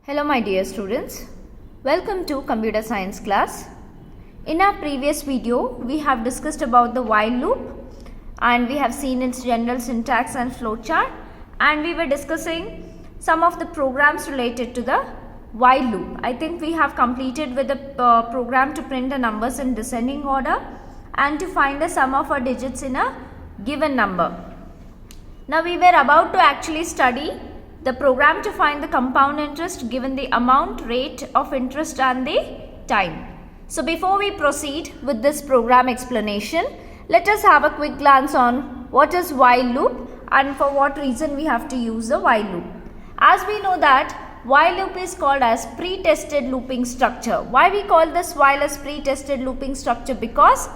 Hello my dear students, welcome to computer science class. In our previous video we have discussed about the while loop and we have seen its general syntax and flowchart, and we were discussing some of the programs related to the while loop. I think we have completed with the program to print the numbers in descending order and to find the sum of our digits in a given number. Now we were about to actually study the program to find the compound interest given the amount, rate of interest and the time. So before we proceed with this program explanation, let us have a quick glance on what is while loop and for what reason we have to use the while loop. As we know that while loop is called as pre-tested looping structure. Why we call this while as pre-tested looping structure? Because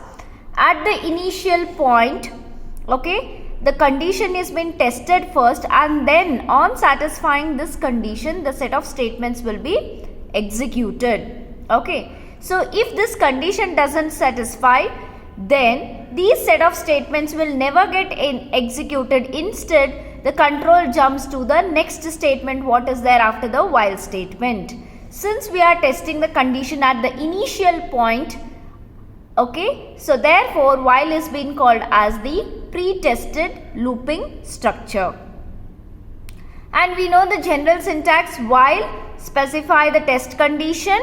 at the initial point, the condition is been tested first, and then on satisfying this condition the set of statements will be executed. So if this condition doesn't satisfy, then these set of statements will never get executed. Instead, the control jumps to the next statement what is there after the while statement. Since we are testing the condition at the initial point, so therefore while is being called as the pre-tested looping structure. And we know the general syntax: while, specify the test condition,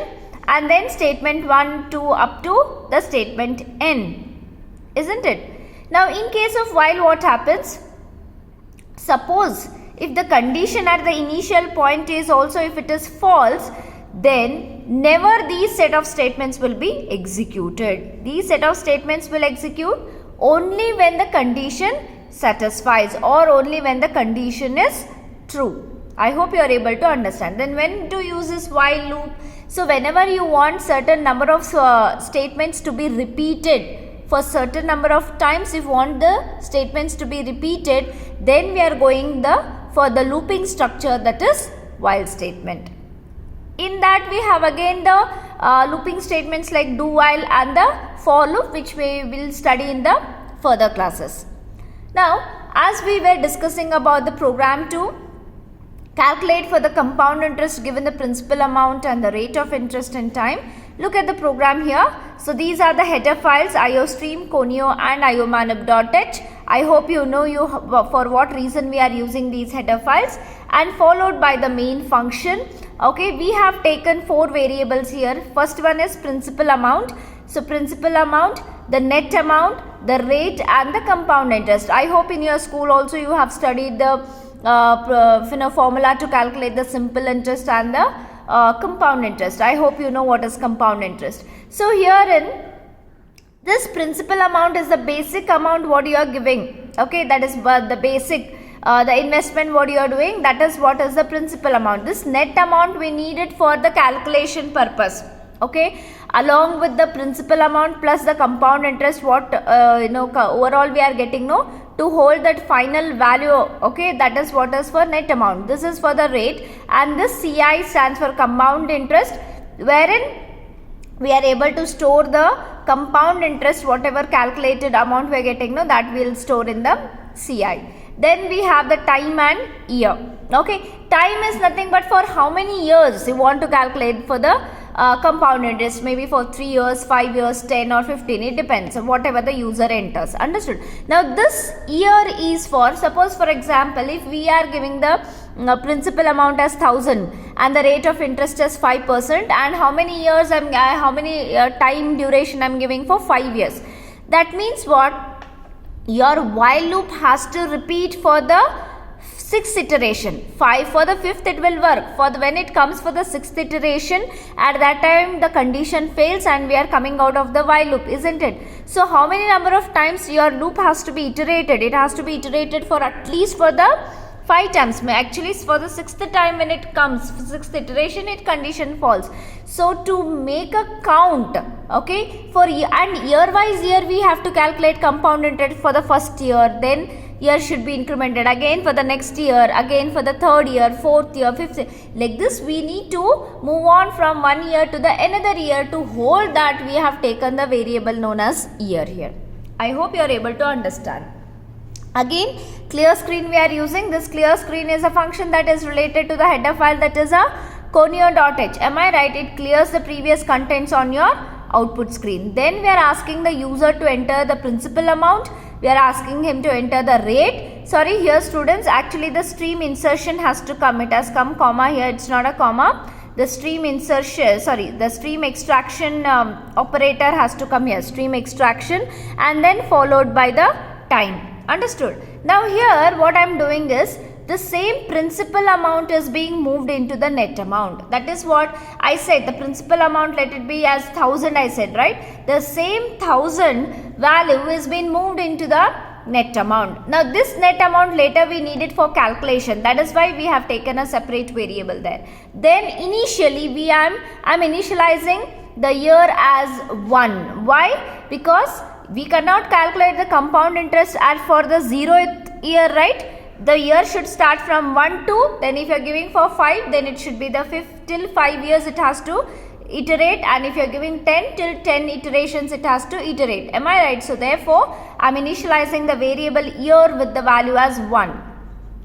and then statement 1, 2 up to the statement n, isn't it? Now in case of while, what happens? Suppose if the condition at the initial point is also if it is false, then never these set of statements will be executed. These set of statements will execute only when the condition satisfies or only when the condition is true. I hope you are able to understand. Then when to use this while loop? So whenever you want certain number of statements to be repeated for certain number of times, if you want the statements to be repeated, then we are going for the looping structure, that is while statement. In that we have again the looping statements like do while and the for loop, which we will study in the further classes. Now as we were discussing about the program to calculate for the compound interest given the principal amount and the rate of interest and time, look at the program here. So these are the header files: iostream, conio and iomanip.h. I hope you know for what reason we are using these header files, and followed by the main function. We have taken 4 variables here. First one is principal amount. So principal amount, the net amount, the rate and the compound interest. I hope in your school also you have studied the formula to calculate the simple interest and the compound interest. I hope you know what is compound interest. So herein this principal amount is the basic amount what you are giving. That is the basic the investment what you are doing, that is what is the principal amount. This net amount we need it for the calculation purpose. Along with the principal amount plus the compound interest, what overall we are getting to hold that final value. That is what is for net amount. This is for the rate, and this CI stands for compound interest, wherein we are able to store the compound interest, whatever calculated amount we are getting, that we will store in the CI. Then we have the time and year. Time is nothing but for how many years you want to calculate for the compound interest, maybe for 3 years, 5 years, 10 or 15, it depends on whatever the user enters. Understood? Now this year is for, suppose for example, if we are giving the principal amount as 1000 and the rate of interest as 5%, and how many years time duration I am giving for 5 years. That means what? Your while loop has to repeat for the 6th iteration. 5 for the 5th it will work. When it comes for the 6th iteration, at that time the condition fails and we are coming out of the while loop, isn't it? So how many number of times your loop has to be iterated? It has to be iterated for at least for the 5 times. Actually for the 6th time when it comes, 6th iteration, it condition falls. So to make a count, for and year wise year we have to calculate compound interest for the first year, then year should be incremented again for the next year, again for the 3rd year, 4th year, 5th year. Like this we need to move on from one year to the another year. To hold that we have taken the variable known as year here. I hope you are able to understand. Again, clear screen we are using. This clear screen is a function that is related to the header file, that is a conio.h. Am I right? It clears the previous contents on your output screen. Then we are asking the user to enter the principal amount. We are asking him to enter the rate. Sorry, here students, actually the stream insertion has to come. It has come comma here. It's not a comma. The stream insertion, sorry, the stream extraction operator has to come here. Stream extraction and then followed by the time. Understood? Now here what I am doing is, the same principal amount is being moved into the net amount. That is what I said. The principal amount, let it be as 1000, I said, right? The same 1000 value is being moved into the net amount. Now this net amount later we need it for calculation. That is why we have taken a separate variable there. Then initially I'm initializing the year as 1. Why? Because we cannot calculate the compound interest as for the 0th year, right? The year should start from 1 to, then if you are giving for 5, then it should be the 5th till 5 years it has to iterate, and if you are giving 10 till 10 iterations it has to iterate. Am I right? So therefore I am initializing the variable year with the value as 1.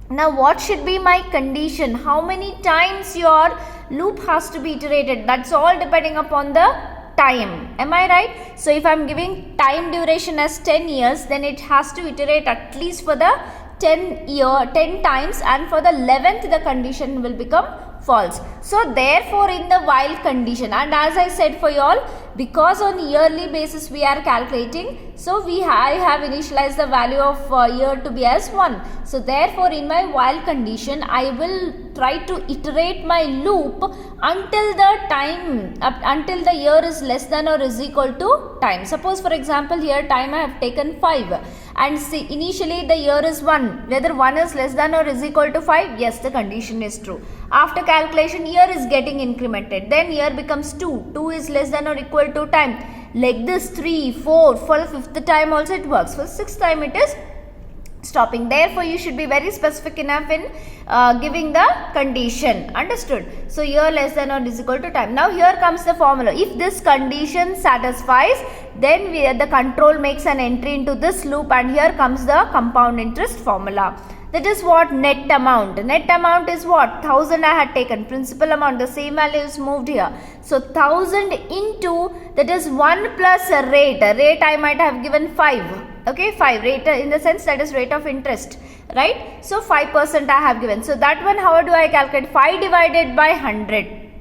Now what should be my condition? How many times your loop has to be iterated? That's all depending upon the time. Am I right? So if I am giving time duration as 10 years, then it has to iterate at least for the 10 times, and for the 11th the condition will become false. So therefore in the while condition, and as I said for you all, because on yearly basis we are calculating, so I have initialized the value of year to be as 1. So therefore in my while condition I will try to iterate my loop until the time, until the year is less than or is equal to time. Suppose for example here time I have taken 5, and see initially the year is 1, whether 1 is less than or is equal to 5, yes, the condition is true. After calculation year is getting incremented, then year becomes 2, 2 is less than or equal to time, like this 3, 4, for the 5th time also it works, for the 6th time it is stopping. Therefore you should be very specific enough in giving the condition. Understood? So year less than or is equal to time. Now here comes the formula. If this condition satisfies, then the control makes an entry into this loop, and here comes the compound interest formula. That is what net amount. Net amount is what? 1000 I had taken. Principal amount, the same value is moved here. So 1000 into, that is 1 plus a rate. A rate I might have given 5. Okay, 5 rate in the sense that is rate of interest, right? So 5% I have given. So that one, how do I calculate? 5 divided by 100.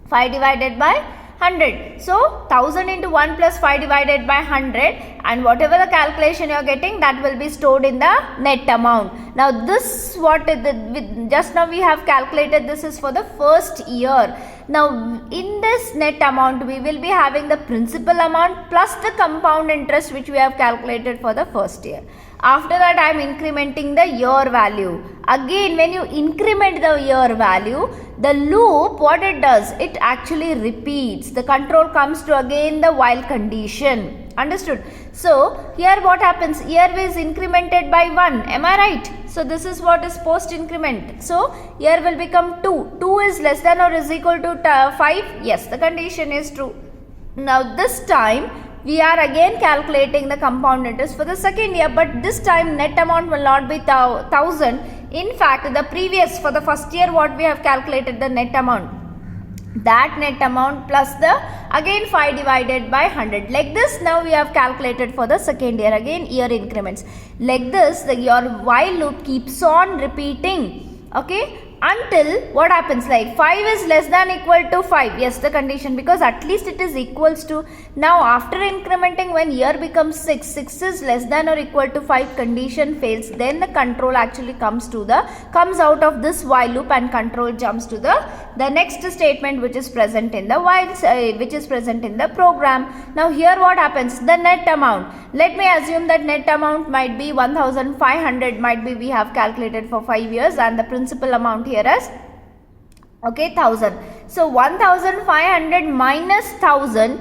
5 divided by 100. So 1000 into 1 plus 5 divided by 100, and whatever the calculation you are getting, that will be stored in the net amount. Now this just now we have calculated, this is for the first year. Now in this net amount we will be having the principal amount plus the compound interest which we have calculated for the first year. After that I am incrementing the year value. Again when you increment the year value, the loop, what it does, it actually repeats. The control comes to again the while condition. Understood? So here what happens, year is incremented by 1. Am I right? So this is what is post increment. So year will become 2. 2 is less than or is equal to 5. Yes, the condition is true. Now this time we are again calculating the compound interest for the second year, but this time net amount will not be 1000. In fact, the previous, for the first year what we have calculated the net amount, that net amount plus the again 5 divided by 100. Like this now we have calculated for the second year, again year increments. Like this your while loop keeps on repeating, okay, until what happens, like 5 is less than equal to 5. Yes, the condition, because at least it is equals to. Now after incrementing, when year becomes 6, 6 is less than or equal to 5, condition fails, then the control actually comes out of this while loop, and control jumps to the next statement which is present in the which is present in the program. Now here what happens, the net amount, let me assume that net amount might be 1500, might be we have calculated for 5 years, and the principal amount here is, okay, 1000. So 1500 minus 1000,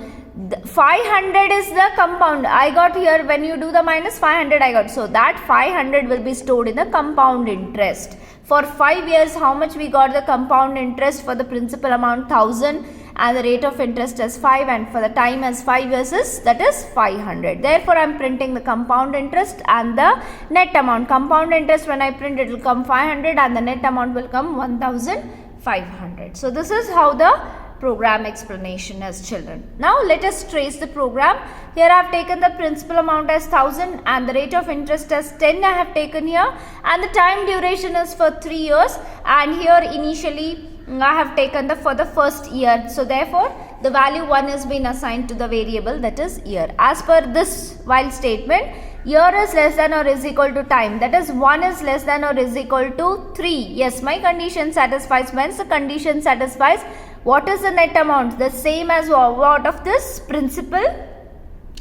500 is the compound I got here. When you do the minus, 500 I got. So that 500 will be stored in the compound interest. For 5 years, how much we got the compound interest? For the principal amount 1000, and the rate of interest is 5, and for the time as 5 years is, that is 500. Therefore I am printing the compound interest and the net amount. Compound interest when I print, it will come 500, and the net amount will come 1500. 500. So this is how the program explanation is, children. Now let us trace the program. Here I have taken the principal amount as 1000 and the rate of interest as 10 I have taken here, and the time duration is for 3 years, and here initially I have taken for the first year. So therefore the value 1 is been assigned to the variable, that is year. As per this while statement, year is less than or is equal to time, that is 1 is less than or is equal to 3. Yes, my condition satisfies. Once the condition satisfies, what is the net amount? The same as what of this principal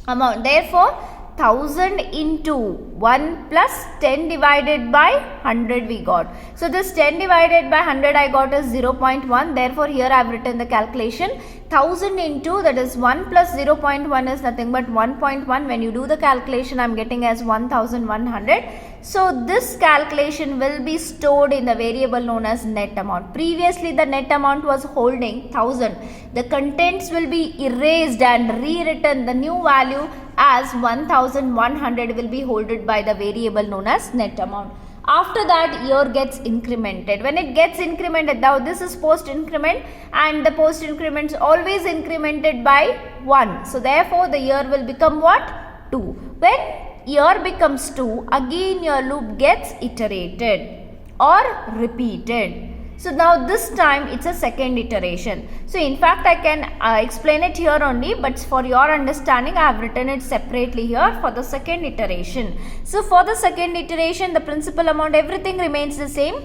amount. Therefore 1000 into 1 plus 10 divided by 100 we got. So this 10 divided by 100 I got is 0.1. Therefore here I have written the calculation. 1000 into, that is 1 plus 0.1 is nothing but 1.1. When you do the calculation, I am getting as 1100. So this calculation will be stored in the variable known as net amount. Previously the net amount was holding 1000. The contents will be erased and rewritten. The new value as 1100 will be held by the variable known as net amount. After that, year gets incremented. When it gets incremented, now this is post increment, and the post increment is always incremented by 1. So therefore the year will become what? 2. When year becomes 2, again your loop gets iterated or repeated. So now this time it's a second iteration. So in fact I can explain it here only, but for your understanding I have written it separately here for the second iteration. So for the second iteration, the principal amount, everything remains the same.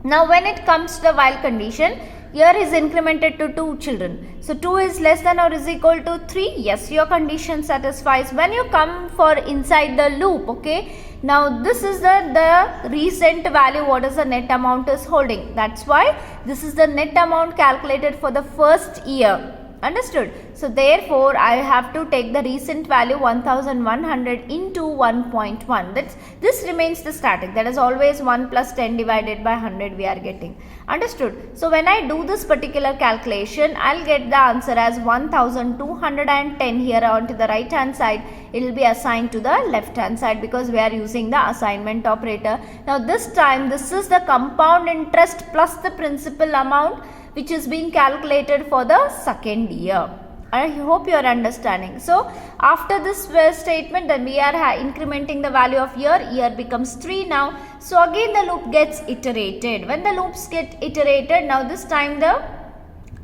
Now when it comes to the while condition, year is incremented to 2, children. So 2 is less than or is equal to 3. Yes, your condition satisfies. When you come for inside the loop, okay, now this is the recent value, what is the net amount is holding. That's why this is the net amount calculated for the first year. Understood? So therefore I have to take the recent value 1100 into 1.1. This remains the static, that is always 1 plus 10 divided by 100 we are getting. Understood? So when I do this particular calculation, I'll get the answer as 1210 here onto the right hand side. It will be assigned to the left hand side because we are using the assignment operator. Now this time this is the compound interest plus the principal amount which is being calculated for the second year. I hope you are understanding. So after this statement, then we are incrementing the value of year becomes 3 now. So again the loop gets iterated. When the loops get iterated, now this time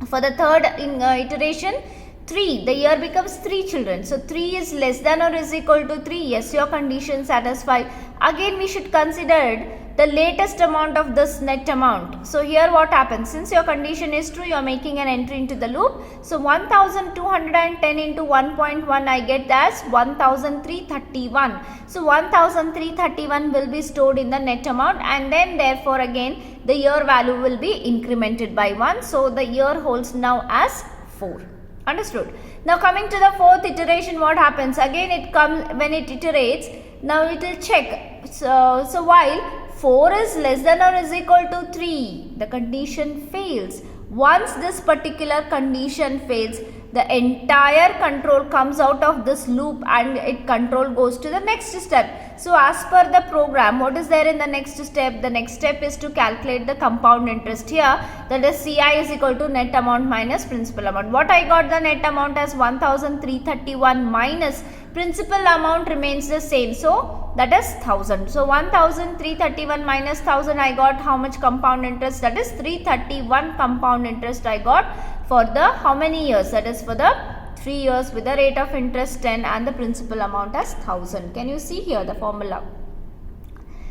for the third iteration, 3, the year becomes 3, children. So 3 is less than or is equal to 3. Yes, your condition satisfied. Again we should consider the latest amount of this net amount. So here what happens, since your condition is true, you are making an entry into the loop. So 1210 into 1.1 I get as 1331. So 1331 will be stored in the net amount, and then therefore again the year value will be incremented by 1. So the year holds now as 4. Understood? Now coming to the fourth iteration, what happens? Again it comes, when it iterates, now it will check. So while 4 is less than or is equal to 3, the condition fails. Once this particular condition fails, the entire control comes out of this loop and it control goes to the next step. So as per the program, what is there in the next step? The next step is to calculate the compound interest here, that is CI is equal to net amount minus principal amount. What I got the net amount as 1331 minus principal amount remains the same, so that is 1000. So 1331 minus 1000, I got how much compound interest? That is 331 compound interest I got for the how many years? That is for the 3 years with the rate of interest 10 and the principal amount as 1000. Can you see here the formula?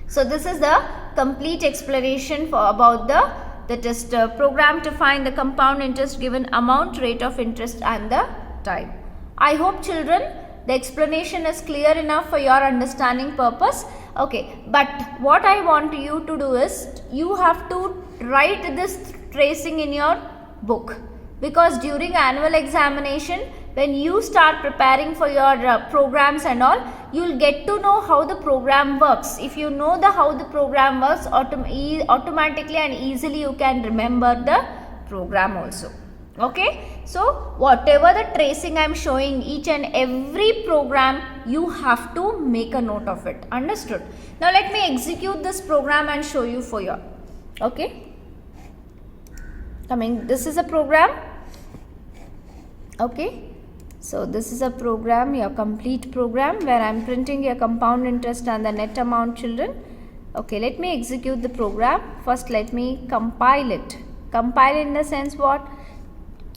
So this is the complete explanation for about the test program to find the compound interest given amount, rate of interest and the time. I hope children the explanation is clear enough for your understanding purpose. Okay, but what I want you to do is you have to write this tracing in your book, because during annual examination when you start preparing for your programs and all, you will get to know how the program works. If you know how the program works, automatically and easily you can remember the program also. Okay, so whatever the tracing I am showing, each and every program you have to make a note of it. Understood? Now let me execute this program and show you for you. Okay. This is a program. Okay, so this is a program, your complete program, where I am printing your compound interest and the net amount, children. Okay, let me execute the program. First let me compile it. Compile in the sense what?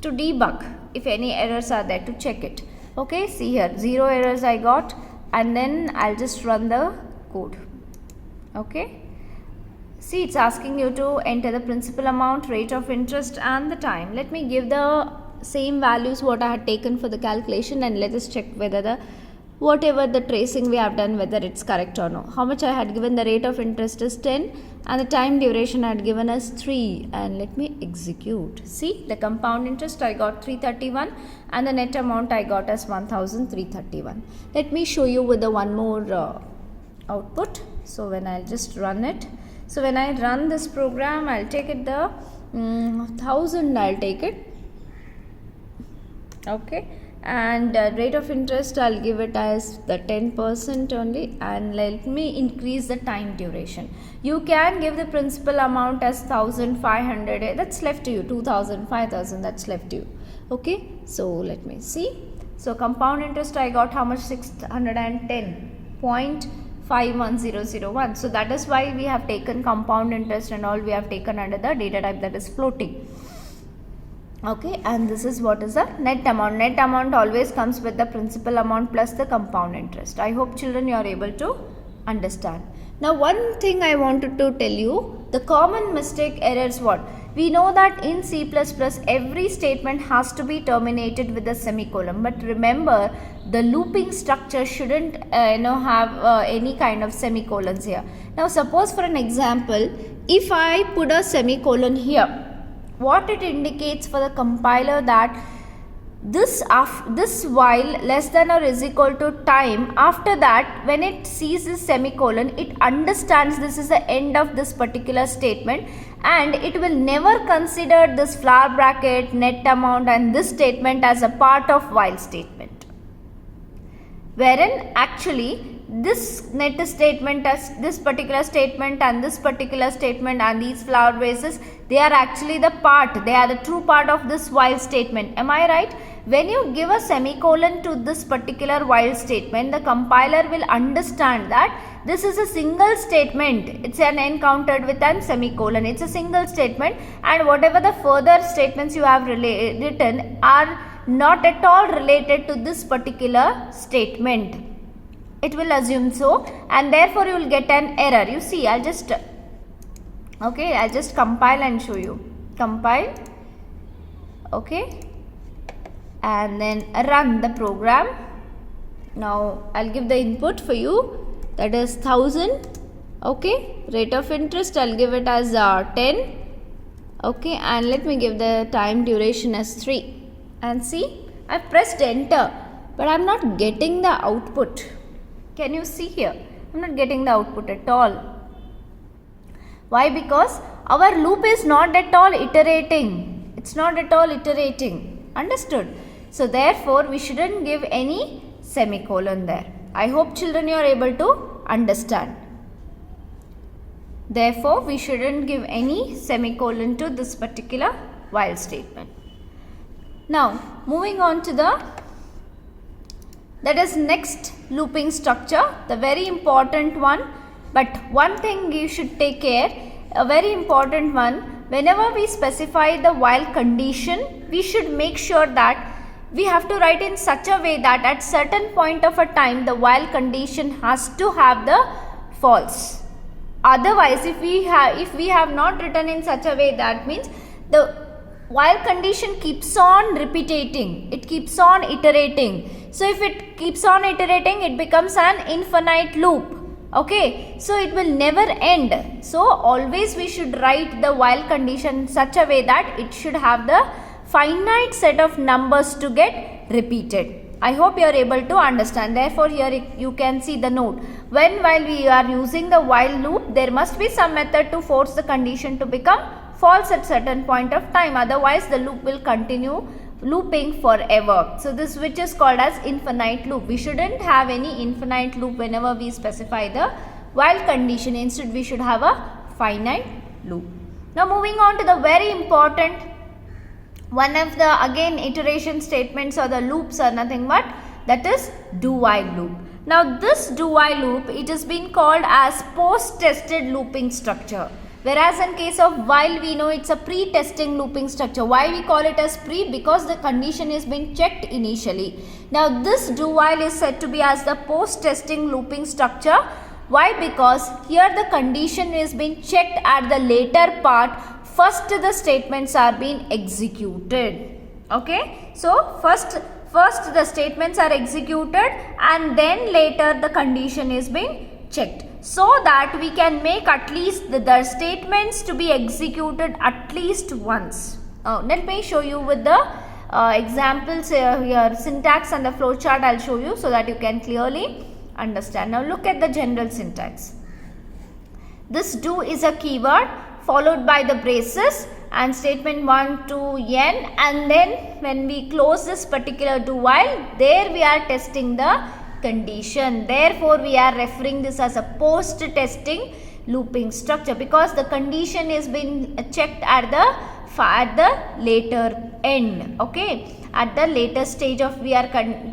To debug if any errors are there, to check it. Okay, see here, 0 errors I got, and then I'll just run the code. Okay, see, it's asking you to enter the principal amount, rate of interest and the time. Let me give the same values what I had taken for the calculation, and let us check whether the whatever the tracing we have done, whether it's correct or no. How much I had given? The rate of interest is 10 and the time duration I had given as 3, and let me execute. See, the compound interest I got 331 and the net amount I got as 1331. Let me show you with the one more output. So when I'll just run it, so when I run this program, I'll take it the 1000, I'll take it. Okay, and rate of interest I'll give it as the 10% only, and let me increase the time duration. You can give the principal amount as 1500, that's left to you. 2000, 5000, that's left to you. Okay, so let me see. So compound interest I got how much? 610.51001. So that is why we have taken compound interest and all we have taken under the data type, that is floating. Okay, and this is what is the net amount. Net amount always comes with the principal amount plus the compound interest. I hope children you are able to understand. Now one thing I wanted to tell you, the common mistake errors what? We know that in C++ every statement has to be terminated with a semicolon, but remember the looping structure shouldn't have any kind of semicolons here. Now suppose for an example, if I put a semicolon here, what it indicates for the compiler that this while less than or is equal to time, after that when it sees this semicolon, it understands this is the end of this particular statement, and it will never consider this flower bracket, net amount and this statement as a part of while statement, wherein actually this net statement, as this particular statement and this particular statement and these flower vases, they are actually the part, they are the true part of this while statement. Am I right? When you give a semicolon to this particular while statement, the compiler will understand that this is a single statement. It's an encountered with an semicolon. It's a single statement, and whatever the further statements you have written are not at all related to this particular statement. It will assume so, and therefore you will get an error. You see, I'll just compile and show you. Compile. Okay, and then run the program. Now I'll give the input for you, that is 1000. Okay, rate of interest I'll give it as 10. Okay, and let me give the time duration as 3, and see, I've pressed enter, but I'm not getting the output. Can you see here? I'm not getting the output at all. Why? Because our loop is not at all iterating. It's not at all iterating. Understood? So therefore we shouldn't give any semicolon there. I hope children you are able to understand. Therefore we shouldn't give any semicolon to this particular while statement. Now moving on to that is next looping structure, the very important one. But one thing you should take care, a very important one, whenever we specify the while condition, we should make sure that we have to write in such a way that at certain point of a time the while condition has to have the false. Otherwise, if we have not written in such a way, that means the while condition keeps on repeating, it keeps on iterating. So if it keeps on iterating, it becomes an infinite loop. Okay, so it will never end. So always we should write the while condition in such a way that it should have the finite set of numbers to get repeated. I hope you are able to understand. Therefore here you can see the note. While we are using the while loop, there must be some method to force the condition to become false at certain point of time. Otherwise the loop will continue looping forever. So this which is called as infinite loop. We shouldn't have any infinite loop whenever we specify the while condition. Instead we should have a finite loop. Now moving on to the very important one of the again iteration statements or the loops are nothing but that is do while loop. Now this do while loop, it has been called as post tested looping structure, whereas in case of while we know it's a pre-testing looping structure. Why we call it as pre? Because the condition has been checked initially. Now this do while is said to be as the post testing looping structure. Why? Because here the condition is being checked at the later part. First the statements are being executed. Okay, so first the statements are executed and then later the condition is being checked, so that we can make at least the statements to be executed at least once. Let me show you with the examples here, syntax and the flowchart I'll show you so that you can clearly understand. Now look at the general syntax. This do is a keyword followed by the braces and statement 1 to n, and then when we close this particular do while, there we are testing the condition. Therefore we are referring this as a post testing looping structure, because the condition is being checked at the later end. Okay, at the later stage of we are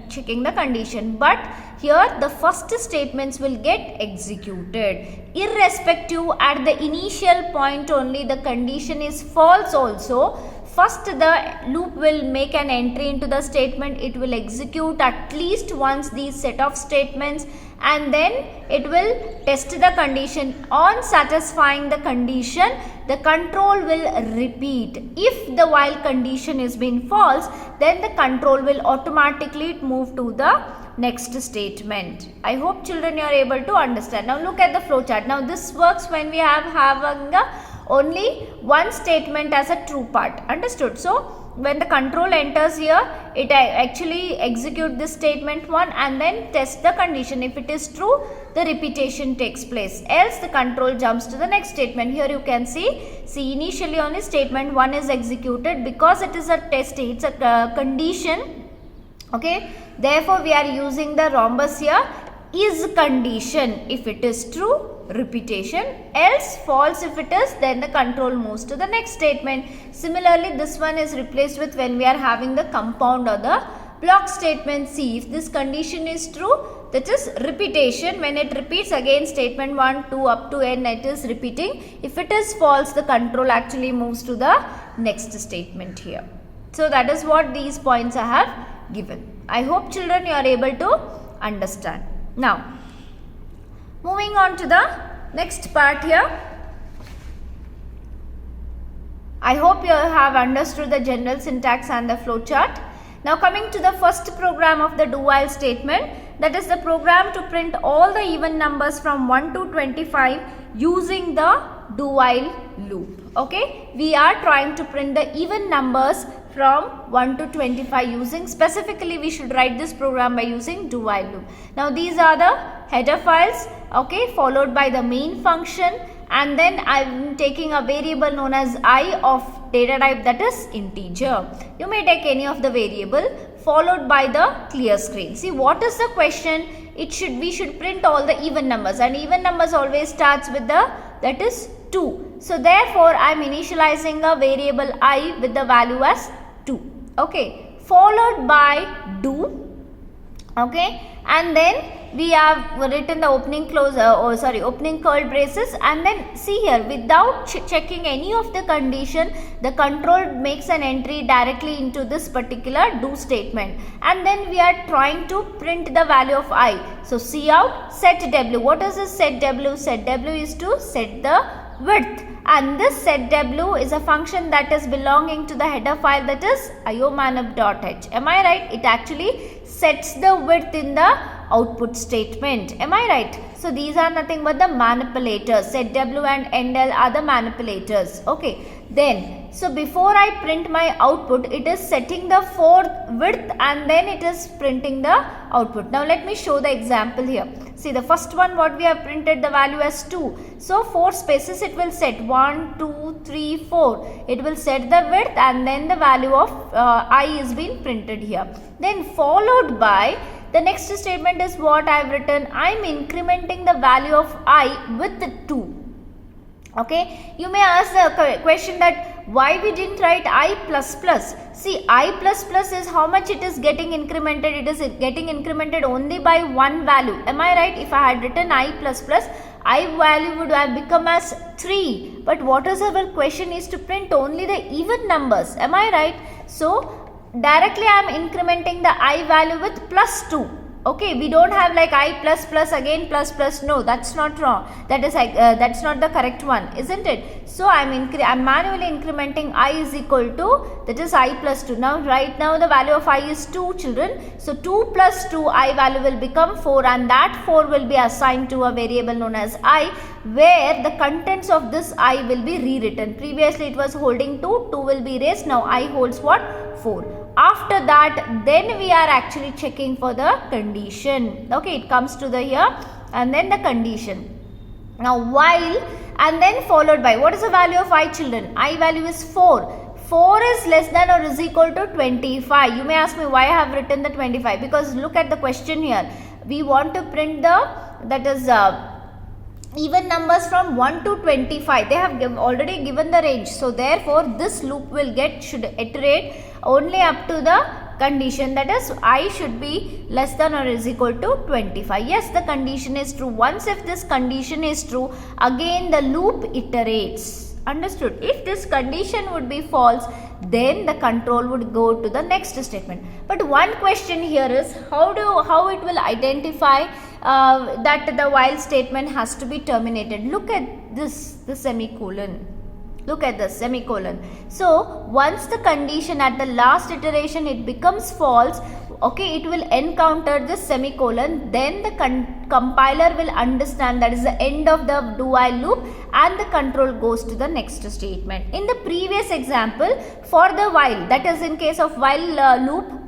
checking the condition, but here the first statements will get executed irrespective. At the initial point only the condition is false also, first the loop will make an entry into the statement. It will execute at least once these set of statements, and then it will test the condition. On satisfying the condition, the control will repeat. If the while condition is being false, then the control will automatically move to the next statement. I hope children you are able to understand. Now look at the flowchart. Now this works when we have having only one statement as a true part. Understood? So when the control enters here, it actually execute this statement 1 and then test the condition. If it is true, the repetition takes place, else the control jumps to the next statement. Here you can see initially only statement 1 is executed because it is a test, it's a condition. Okay, therefore we are using the rhombus here. Is condition, if it is true, repetition, else false if it is, then the control moves to the next statement. Similarly this one is replaced with when we are having the compound or the block statement. See, if this condition is true, that is repetition. When it repeats again, statement 1, 2 up to n, it is repeating. If it is false, the control actually moves to the next statement here. So that is what these points I have given. I hope children you are able to understand. Now moving on to the next part here. I hope you have understood the general syntax and the flowchart. Now coming to the first program of the do while statement, that is the program to print all the even numbers from 1 to 25 using the do while loop. Okay, we are trying to print the even numbers from 1 to 25 using, specifically we should write this program by using do while loop. Now these are the header files, okay, followed by the main function, and then I am taking a variable known as I of data type, that is integer. You may take any of the variable, followed by the clear screen. See, what is the question? We should print all the even numbers, and even numbers always starts with the, that is 2. So therefore I am initializing a variable I with the value as 2. Okay, followed by do. Okay, and then we have written the opening curl braces, and then see here, without checking any of the condition, the control makes an entry directly into this particular do statement, and then we are trying to print the value of I. So cout set w. What is this set w? Set w is to set the width, and this set w is a function that is belonging to the header file, that is iomanip.h. Am I right? It actually sets the width in the output statement. Am I right? So these are nothing but the manipulators. Set w and endl are the manipulators. Okay, then so before I print my output, it is setting the width and then it is printing the output. Now let me show the example here. See, the first one what we have printed the value as 2. So 4 spaces it will set, 1, 2, 3, 4. It will set the width and then the value of I is being printed here. Then followed by the next statement is what I have written. I am incrementing the value of I with 2. Okay, you may ask the question that why we didn't write I plus plus? See, I plus plus is how much it is getting incremented. It is getting incremented only by one value. Am I right? If I had written I plus plus, I value would have become as 3. But what is our question is to print only the even numbers. Am I right? So, directly I am incrementing the I value with plus 2. Okay, we don't have like I plus plus again plus plus. No, that's not wrong. That's not the correct one, isn't it? So I'm manually incrementing I is equal to, that is I plus 2. Now right now the value of I is 2, children. So 2 plus 2, I value will become 4, and that 4 will be assigned to a variable known as I, where the contents of this I will be rewritten. Previously it was holding 2, 2 will be erased. Now I holds what? 4. After that, then we are actually checking for the condition. Okay, it comes to the here and then the condition. Now while and then followed by, what is the value of I, children? I value is 4. 4 is less than or is equal to 25. You may ask me why I have written the 25, because look at the question here. We want to print the, that is even numbers from 1 to 25. They have already given the range. So therefore this loop should iterate only up to the condition, that is I should be less than or is equal to 25. Yes, the condition is true. Once if this condition is true, again the loop iterates. Understood? If this condition would be false, then the control would go to the next statement. But one question here is how it will identify that the while statement has to be terminated. Look at this, the semicolon. Look at this semicolon. So once the condition at the last iteration it becomes false, okay, it will encounter this semicolon. Then the compiler will understand that is the end of the do while loop, and the control goes to the next statement. In the previous example, for the while, that is in case of while loop,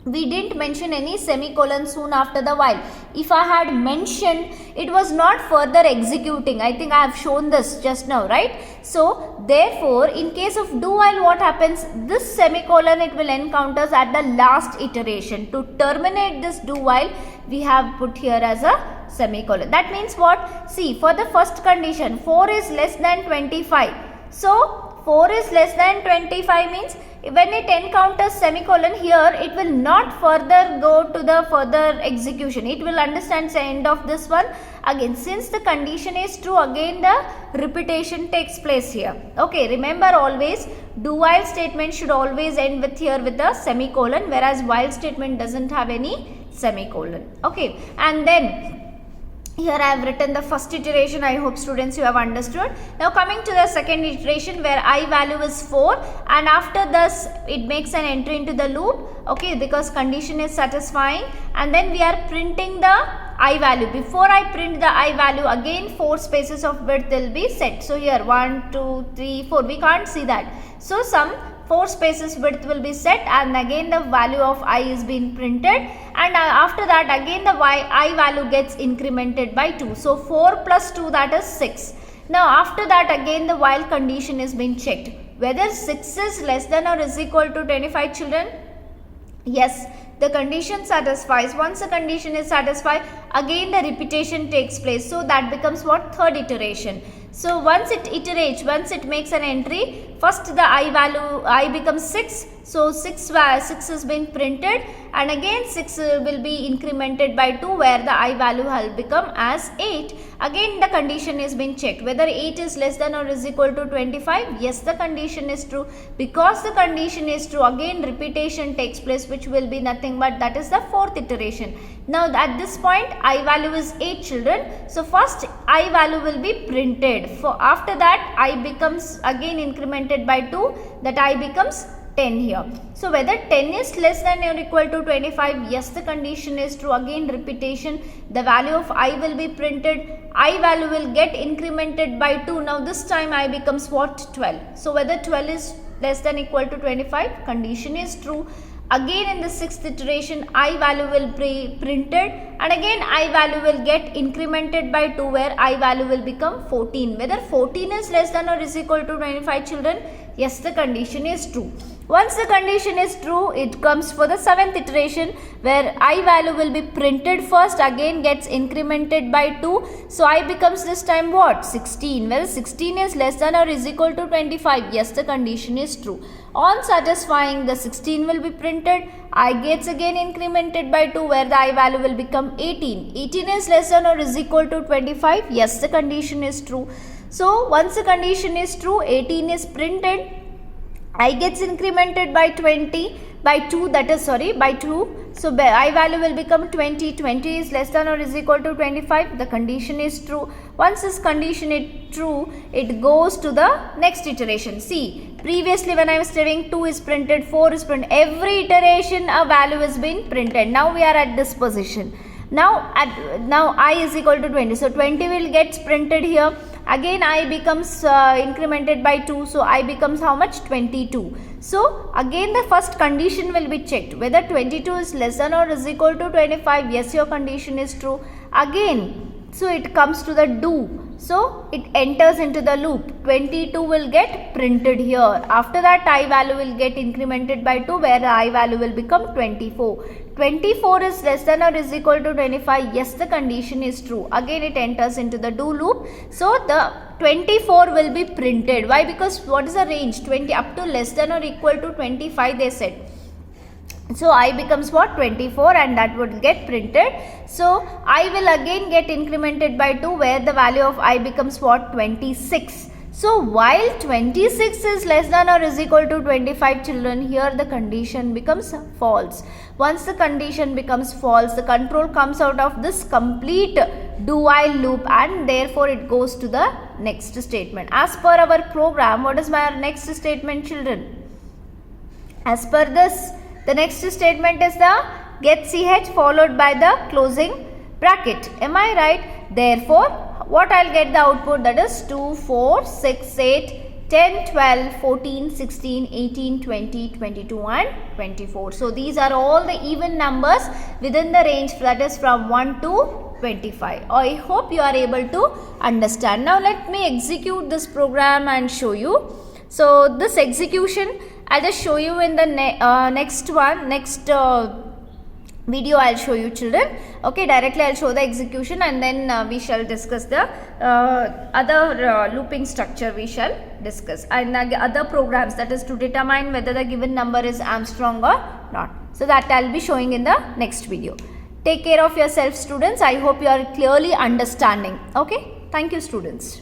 we didn't mention any semicolon soon after the while. If I had mentioned, it was not further executing. I think I have shown this just now, right? So therefore in case of do while, what happens? This semicolon it will encounters at the last iteration. To terminate this do while, we have put here as a semicolon. That means what? See, for the first condition, 4 is less than 25. So 4 is less than 25 means when it encounters semicolon here, it will not further go to the further execution. It will understand the end of this one. Again, since the condition is true, again the repetition takes place here. Okay, remember always do while statement should always end with here with a semicolon, whereas while statement doesn't have any semicolon. Okay, and then here I have written the first iteration. I hope students you have understood. Now coming to the second iteration where I value is 4, and after this it makes an entry into the loop, okay, because condition is satisfying, and then we are printing the I value. Before I print the I value, again 4 spaces of width will be set. So here 1, 2, 3, 4, we can't see that. So some 4 spaces width will be set, and again the value of I is being printed, and after that again the I value gets incremented by 2. So 4 plus 2, that is 6. Now after that again the while condition is being checked. Whether 6 is less than or is equal to 25, children? Yes, the condition satisfies. Once the condition is satisfied, again the repetition takes place. So that becomes what? Third iteration. So once it iterates, once it makes an entry, first the I value, I becomes 6. So 6 is being printed, and again 6 will be incremented by 2, where the I value will become as 8. Again the condition is being checked. Whether 8 is less than or is equal to 25. Yes, the condition is true. Because the condition is true, again repetition takes place, which will be nothing but that is the fourth iteration. Now at this point I value is 8, children. So first I value will be printed. For after that I becomes again incremented by 2, that I becomes 10 here. So whether 10 is less than or equal to 25, yes, the condition is true. Again repetition, the value of I will be printed, I value will get incremented by 2. Now this time I becomes what? 12. So whether 12 is less than or equal to 25, condition is true. Again in the sixth iteration I value will be printed, and again I value will get incremented by 2, where I value will become 14. Whether 14 is less than or is equal to 25, children? Yes, the condition is true. Once the condition is true, it comes for the 7th iteration where I value will be printed first, again gets incremented by 2. So I becomes this time what? 16. Well, 16 is less than or is equal to 25. Yes, the condition is true. On satisfying, the 16 will be printed. I gets again incremented by 2 where the I value will become 18. 18 is less than or is equal to 25. Yes, the condition is true. So once the condition is true, 18 is printed. I gets incremented by 20 by 2, that is by 2. So I value will become 20. 20 is less than or is equal to 25. The condition is true. Once this condition is true, it goes to the next iteration. See, previously when I was telling 2 is printed, 4 is printed. Every iteration a value is being printed. Now we are at this position. Now I is equal to 20. So 20 will get printed here. Again I becomes incremented by 2. So I becomes how much? 22. So again the first condition will be checked. Whether 22 is less than or is equal to 25. Yes, your condition is true. Again, so it comes to the do. So it enters into the loop. 22 will get printed here. After that I value will get incremented by 2 where the I value will become 24. 24 is less than or is equal to 25. Yes, the condition is true. Again it enters into the do loop. So the 24 will be printed. Why? Because what is the range? 20 up to less than or equal to 25 they said. So I becomes what? 24 and that would get printed. So I will again get incremented by 2 where the value of I becomes what? 26. So while 26 is less than or is equal to 25 children, here the condition becomes false. Once the condition becomes false, the control comes out of this complete do while loop and therefore it goes to the next statement. As per our program, what is my next statement children? As per this, the next statement is the get ch followed by the closing bracket. Am I right? Therefore, what I'll get the output, that is 2, 4, 6, 8, 10, 12, 14, 16, 18, 20, 22 and 24. So these are all the even numbers within the range, that is from 1 to 25. I hope you are able to understand. Now let me execute this program and show you. So this execution I'll just show you in the next video. I'll show you children. Okay, directly I'll show the execution and then we shall discuss the other looping structure we shall discuss and other programs, that is to determine whether the given number is Armstrong or not. So that I'll be showing in the next video. Take care of yourself students. I hope you are clearly understanding. Okay, thank you students.